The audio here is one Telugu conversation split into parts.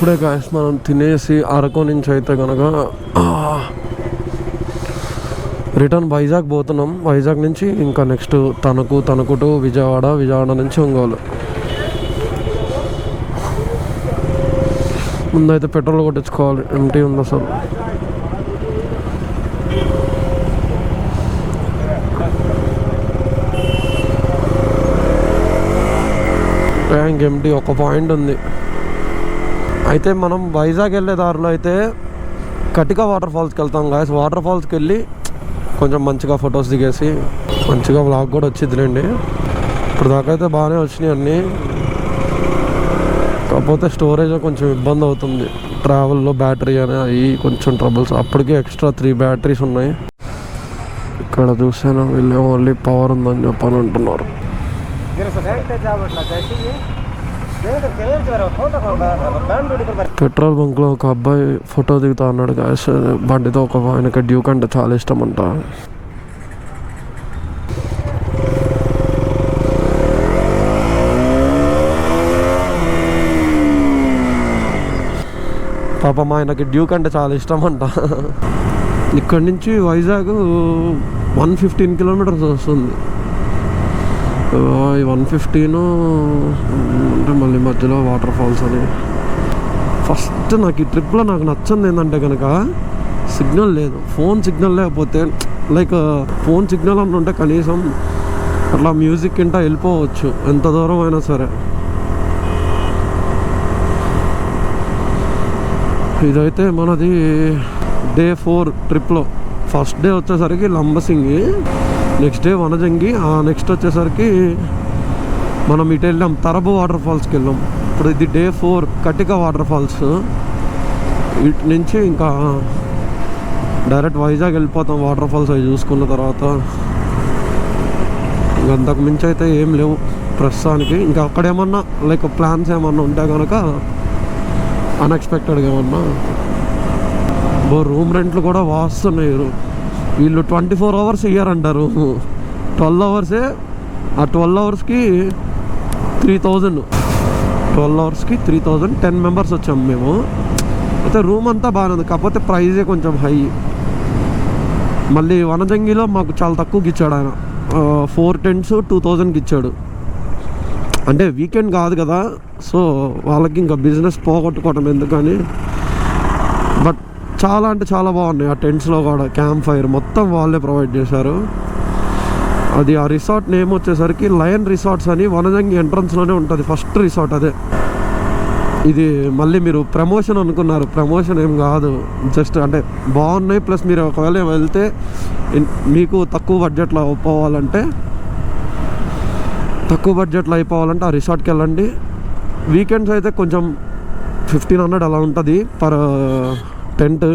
ఇప్పుడే గాయస్ మనం తినేసి అరకు నుంచి అయితే కనుక రిటర్న్ వైజాగ్ పోతున్నాం. వైజాగ్ నుంచి ఇంకా నెక్స్ట్ తణుకు టు విజయవాడ నుంచి ఒంగోలు. ముందైతే పెట్రోల్ కొట్టించుకోవాలి, ఎంటీ ఉంది అసలు. ట్యాంక్ ఎంటీ, ఒక పాయింట్ ఉంది. అయితే మనం వైజాగ్ వెళ్ళే దారిలో అయితే కటిక వాటర్ ఫాల్స్కి వెళ్తాం గాయస్. వాటర్ ఫాల్స్కి వెళ్ళి కొంచెం మంచిగా ఫొటోస్ దిగేసి మంచిగా వ్లాగ్ కూడా వచ్చిద్దిలేండి. ఇప్పుడు దాకా అయితే బాగానే వచ్చినాయి అన్నీ. కాకపోతే స్టోరేజ్ కొంచెం ఇబ్బంది అవుతుంది ట్రావెల్లో. బ్యాటరీ అని అవి కొంచెం ట్రబుల్స్. అప్పటికే ఎక్స్ట్రా 3 బ్యాటరీస్ ఉన్నాయి. ఇక్కడ చూసాను వీళ్ళు ఓన్లీ పవర్ ఉందని చెప్పని అంటున్నారు. పెట్రోల్ బంక్లో ఒక అబ్బాయి ఫోటో దిగుతా అన్నాడు గాయస్ బండితో. ఒక ఆయనకి డ్యూక్ అంటే చాలా ఇష్టం అంట. పాపం ఆయనకి డ్యూక్ అంటే చాలా ఇష్టం అంట. ఇక్కడి నుంచి వైజాగ్ 115 కిలోమీటర్స్ వస్తుంది. 115 అంటే మళ్ళీ మధ్యలో వాటర్ ఫాల్స్ అని. ఫస్ట్ నాకు ఈ ట్రిప్లో నాకు నచ్చింది ఏంటంటే కనుక సిగ్నల్ లేదు. ఫోన్ సిగ్నల్ లేకపోతే లైక్ ఫోన్ సిగ్నల్ అని ఉంటే కనీసం అట్లా మ్యూజిక్ ఇంటా వెళ్ళిపోవచ్చు ఎంత దూరం అయినా సరే. ఇదైతే మనది డే 4 ట్రిప్లో. ఫస్ట్ డే వచ్చేసరికి Lambasingi, next day Vanajangi, next వచ్చేసరికి మనం ఇటు వెళ్ళాం తరబు వాటర్ ఫాల్స్కి వెళ్ళాం. ఇప్పుడు ఇది డే 4 కటిక వాటర్ ఫాల్స్. ఇటు నుంచి ఇంకా డైరెక్ట్ వైజాగ్ వెళ్ళిపోతాం వాటర్ ఫాల్స్ అవి చూసుకున్న తర్వాత. ఇంకా అంతకు మించి అయితే ఏం లేవు ప్రస్తుతానికి. ఇంకా అక్కడ ఏమన్నా లైక్ ప్లాన్స్ ఏమన్నా ఉంటే కనుక అన్ఎక్స్పెక్టెడ్గా ఏమన్నా. రూమ్ రెంట్లు కూడా వాస్తున్నాయి. వీళ్ళు 24 అవర్స్ ఇయ్యారంటారు. 12 అవర్సే. ఆ 12 అవర్స్కి 3000. 12 అవర్స్కి 3000. 10 మెంబర్స్ వచ్చాము మేము. అయితే రూమ్ అంతా బాగానే ఉంది, కాకపోతే ప్రైజే కొంచెం హై. మళ్ళీ వనజంగిలో మాకు చాలా తక్కువకి ఇచ్చాడు ఆయన. 4 టెంట్స్ 2000కి ఇచ్చాడు. అంటే వీకెండ్ కాదు కదా, సో వాళ్ళకి ఇంకా బిజినెస్ పోగొట్టుకోవటం ఎందుకని. బట్ చాలా అంటే చాలా బాగున్నాయి. ఆ టెంట్స్లో కూడా క్యాంప్ ఫైర్ మొత్తం వాళ్ళే ప్రొవైడ్ చేశారు. అది ఆ రిసార్ట్ నేమ్ వచ్చేసరికి లయన్ రిసార్ట్స్ అని వనజంగి ఎంట్రన్స్లోనే ఉంటుంది ఫస్ట్ రిసార్ట్ అదే. ఇది మళ్ళీ మీరు ప్రమోషన్ అనుకున్నారు, ప్రమోషన్ ఏం కాదు, జస్ట్ అంటే బాగున్నాయి. ప్లస్ మీరు ఒకవేళ వెళ్తే మీకు తక్కువ బడ్జెట్లో అయిపోవాలంటే ఆ రిసార్ట్కి వెళ్ళండి. వీకెండ్స్ అయితే కొంచెం 1500 అలా ఉంటుంది పర్ టెంట్.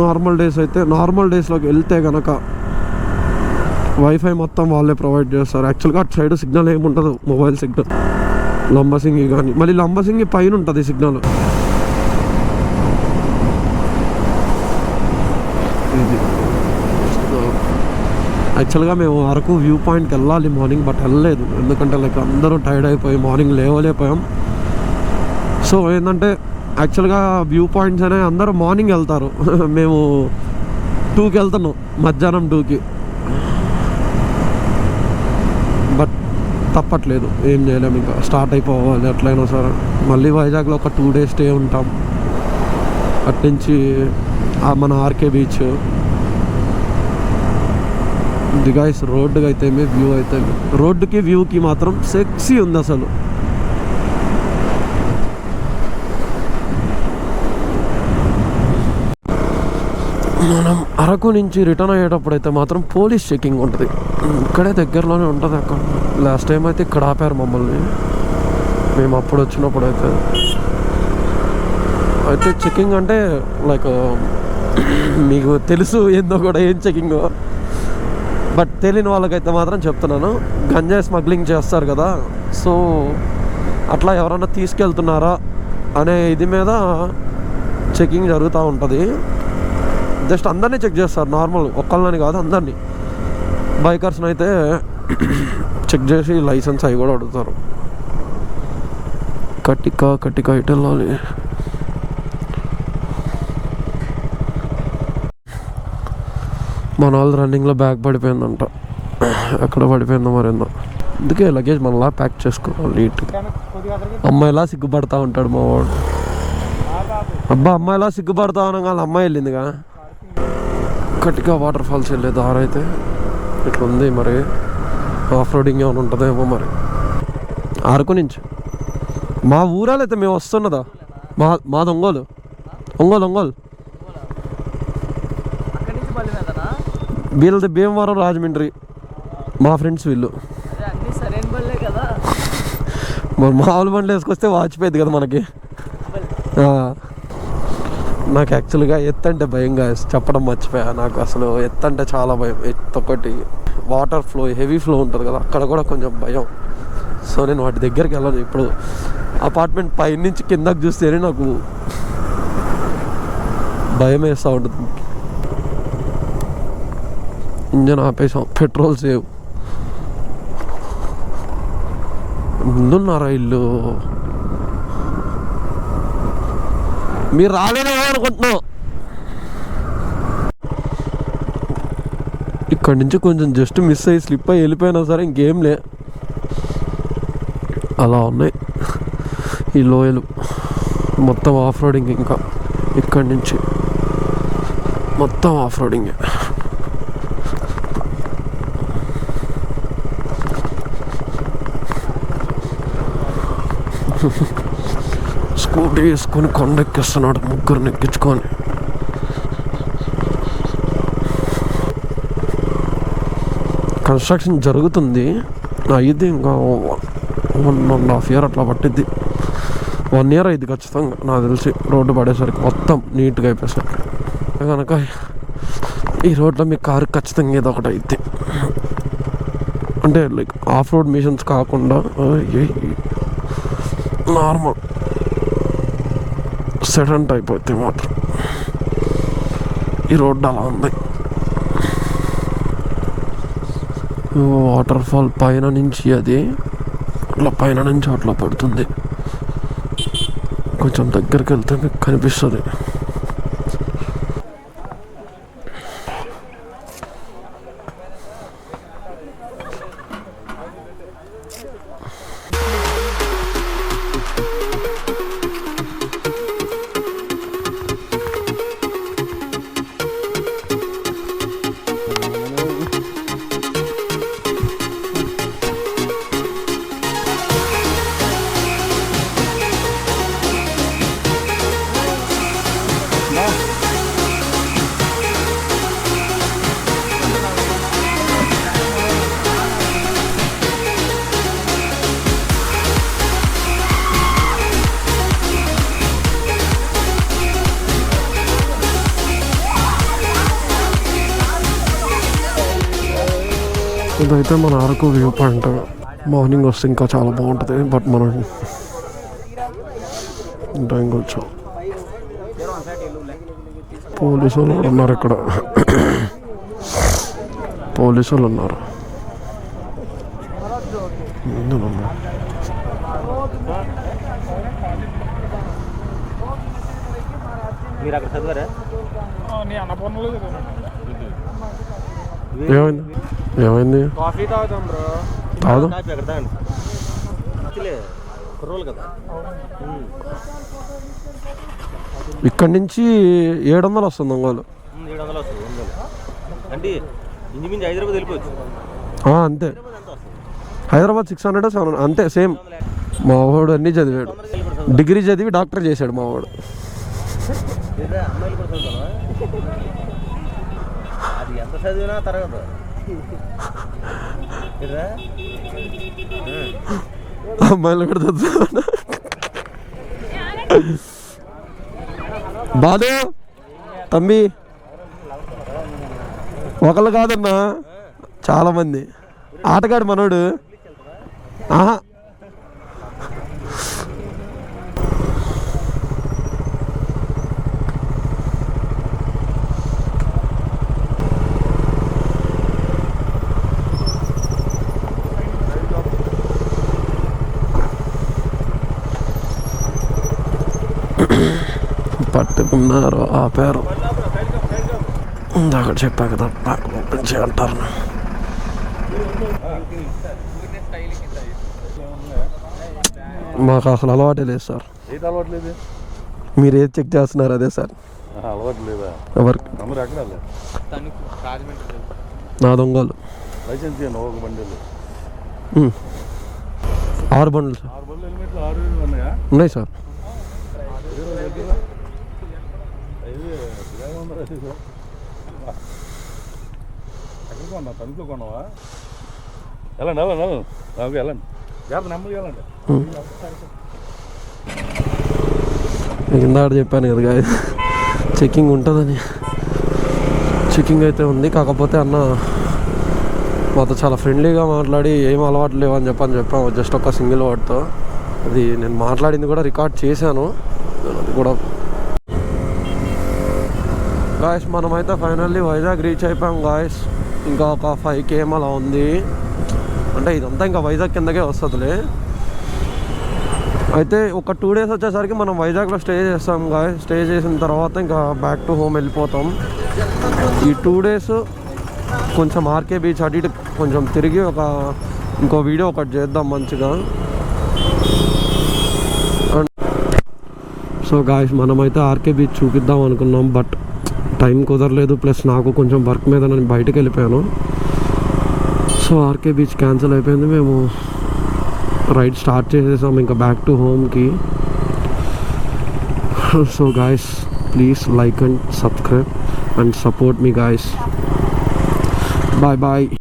నార్మల్ డేస్లోకి వెళ్తే కనుక వైఫై మొత్తం వాళ్ళే ప్రొవైడ్ చేస్తారు. యాక్చువల్గా అటు సైడ్ సిగ్నల్ ఏమి ఉండదు, మొబైల్ సిగ్నల్. లంబసింగి కానీ మళ్ళీ లంబసింగి పైన ఉంటుంది సిగ్నల్. ఇది యాక్చువల్గా మేము అరకు వ్యూ పాయింట్కి వెళ్ళాలి మార్నింగ్, బట్ వెళ్ళలేదు. ఎందుకంటే లైక్ అందరూ టైర్డ్ అయిపోయి మార్నింగ్ లేవలేకపోయాం. సో ఏంటంటే యాక్చువల్గా వ్యూ పాయింట్స్ అనే అందరూ మార్నింగ్ వెళ్తారు. మేము 2కి వెళ్తున్నాం, మధ్యాహ్నం 2కి. బట్ తప్పట్లేదు, ఏం చేయలేము, ఇంకా స్టార్ట్ అయిపోవాలి ఎట్లయినా సరే. మళ్ళీ వైజాగ్లో ఒక 2 days స్టే ఉంటాం. అట్నుంచి మన ఆర్కే బీచ్. ఇది గైస్ రోడ్డుకి అయితే వ్యూ అయితే రోడ్డుకి వ్యూకి మాత్రం సెక్సీ ఉంది అసలు. మనం అరకు నుంచి రిటర్న్ అయ్యేటప్పుడు అయితే మాత్రం పోలీస్ చెకింగ్ ఉంటుంది. ఇక్కడే దగ్గరలోనే ఉంటుంది. అక్కడ లాస్ట్ టైం అయితే ఇక్కడ ఆపారు మమ్మల్ని మేము అప్పుడు వచ్చినప్పుడు. అయితే చెకింగ్ అంటే లైక్ మీకు తెలుసు ఏందో కూడా ఏం చెకింగ్, బట్ తెలియని వాళ్ళకైతే మాత్రం చెప్తున్నాను. గంజాయి స్మగ్లింగ్ చేస్తారు కదా, సో అట్లా ఎవరన్నా తీసుకెళ్తున్నారా అనే ఇది మీద చెకింగ్ జరుగుతూ ఉంటుంది. జస్ట్ అందరినీ చెక్ చేస్తారు, నార్మల్ ఒక్కళ్ళని కాదు అందరినీ. బైకర్స్ని అయితే చెక్ చేసి లైసెన్స్ అవి కూడా అడుగుతారు. కటిక ఇటు వెళ్ళాలి. మన వాళ్ళు రన్నింగ్లో బ్యాగ్ పడిపోయిందంట. ఎక్కడ పడిపోయిందో మరేందో. అందుకే లగేజ్ మళ్ళీ ప్యాక్ చేసుకోవాలి నీట్గా. అమ్మాయిలా సిగ్గుపడతా ఉంటాడు మా వాడు. అబ్బా అమ్మాయిలా సిగ్గుపడతా అనగా అమ్మాయి వెళ్ళిందిగా. కటిక వాటర్ ఫాల్స్ వెళ్ళే దారి అయితే ఇట్లా ఉంది. మరి ఆఫ్ రోడింగ్ ఏమైనా ఉంటుందేమో మరి. అరకు నుంచి మా ఊరాలైతే మేము వస్తున్నదా. మాది ఒంగోలు. వీళ్ళది భీమవరం, రాజమండ్రి. మా ఫ్రెండ్స్ వీళ్ళు. మరి మామూలు బండ్లు వేసుకొస్తే వాచిపోయింది కదా మనకి. నాకు యాక్చువల్గా ఎత్తంటే భయంగా చెప్పడం మర్చిపోయా. నాకు అసలు ఎత్తంటే చాలా భయం. ఒకటి వాటర్ ఫ్లో, హెవీ ఫ్లో ఉంటుంది కదా, అక్కడ కూడా కొంచెం భయం. సో నేను వాటి దగ్గరికి వెళ్ళను. ఇప్పుడు అపార్ట్మెంట్ పై నుంచి కిందకి చూస్తేనే నాకు భయం వేస్తూ ఉంటుంది. ఇంజన్ ఆపేసాం, పెట్రోల్ సేవ్. ముందున్నారా ఇల్లు? మీరు రాలేదేమో అనుకుంటున్నాం. ఇక్కడి నుంచి కొంచెం జస్ట్ మిస్ అయ్యి స్లిప్ అయ్యి వెళ్ళిపోయినా సరే ఇంకేం లే. అలా ఉన్నాయి ఈ లోయలు. మొత్తం ఆఫ్ రోడింగ్. ఇంకా ఇక్కడి నుంచి మొత్తం ఆఫ్ రోడింగే. స్కూటీ వేసుకొని కొండెక్కిస్తున్నాడు, ముగ్గురిని ఎక్కించుకొని. కన్స్ట్రక్షన్ జరుగుతుంది, అయ్యిద్ది ఇంకా 1.5 year అట్లా పట్టిద్ది. 1 year అయింది ఖచ్చితంగా నాకు తెలిసి. రోడ్డు పడేసరికి మొత్తం నీట్గా అయిపోయేసరికి కనుక ఈ రోడ్లో మీ కారు ఖచ్చితంగా ఏదో ఒకటి అయితే, అంటే లైక్ ఆఫ్ రోడ్ మిషన్స్ కాకుండా నార్మల్ సెడెంట్ అయిపోతే మాత్రం ఈ రోడ్డు అలా ఉంది. వాటర్ ఫాల్ పైన నుంచి అది అట్లా పైన నుంచి అట్లా పడుతుంది. కొంచెం దగ్గరికి వెళ్తే మీకు కనిపిస్తుంది. ఇదైతే మన అరకు వ్యూ పాయింట్. మార్నింగ్ వస్తే ఇంకా చాలా బాగుంటుంది. బట్ మనం టైంకి వచ్చాం. పోలీసు వాళ్ళు ఉన్నారు ఇక్కడ. పోలీసు వాళ్ళు ఉన్నారు. ఏమైంది ఏమైంది? కాఫీ తాగుతాం బ్రో. తాగు. ఇక్కడి నుంచి 700 వస్తుంది ఒంగోలు. 700 వస్తుంది ఒంగోలు అంటే ఇంచుమించు హైదరాబాద్ వెళ్ళిపోవచ్చు. అంతే, హైదరాబాద్ 600 700 అంతే సేమ్. మా వాడు అన్నీ చదివాడు, డిగ్రీ చదివి డాక్టర్ చేశాడు మా వాడు. అది ఎంత చదివినా తరగదు. అమ్మాయిలు కూడా చదువుతున్నా. బాదు తమ్మి ఒకళ్ళు కాదన్నా చాలా మంది. ఆటగాడు మనోడు. ఆహా పట్టుకున్నారు, ఆపారు. ఇందాక చెప్పా కదా బ్యాక్ ఓపెన్ చేయంటారు. మాకు అసలు అలవాటే లేదు సార్. అలవాటు లేదు. మీరు ఏది చెక్ చేస్తున్నారు అదే సార్. అలవాటు లేదా? ఎవరు? ఎక్కడ నా దొంగలు లైసెన్స్ ఒక బండిలు 6 బండ్లు సార్. 6 బండ్లు హెల్మెట్లు 6,000 ఉన్నాయా? ఉన్నాయి సార్. ఎక్కడ కొన్నా? తణుకులో కొన్నావా? వెళ్ళండి వెళ్ళండి వెళ్ళండి వెళ్ళండి జాగ్రత్త, నెమ్మది వెళ్ళండి. ఇందాక చెప్పాను కదా చెకింగ్ ఉంటుందని. చెకింగ్ అయితే ఉంది. కాకపోతే అన్న మాతో చాలా ఫ్రెండ్లీగా మాట్లాడి ఏం అలవాటు లేవని చెప్పాము. జస్ట్ ఒక సింగిల్ వర్డ్తో. అది నేను మాట్లాడింది కూడా రికార్డ్ చేశాను. అది కూడా గాయస్ మనమైతే ఫైనల్లీ వైజాగ్ రీచ్ అయిపోయాం గాయస్. ఇంకా ఒక 5 km అలా ఉంది. అంటే ఇదంతా ఇంకా వైజాగ్ కిందకే వస్తుందిలే. అయితే ఒక 2 days వచ్చేసరికి మనం వైజాగ్లో స్టే చేస్తాం గాయస్. స్టే చేసిన తర్వాత ఇంకా బ్యాక్ టు హోమ్ వెళ్ళిపోతాం. ఈ 2 days కొంచెం ఆర్కే బీచ్ అటు ఇటు కొంచెం తిరిగి ఇంకో వీడియో ఒకటి చేద్దాం మంచిగా. సో గాయస్ మనమైతే ఆర్కే బీచ్ చూపిద్దాం అనుకున్నాం, బట్ టైం కుదరలేదు. ప్లస్ నాకు కొంచెం వర్క్ మీద నేను బయటకు వెళ్ళిపోయాను. సో ఆర్కే బీచ్ క్యాన్సిల్ అయిపోయింది. మేము రైడ్ స్టార్ట్ చేసేసాం ఇంకా బ్యాక్ టు హోమ్కి. So guys please like and subscribe and support మీ గాయస్. Bye bye.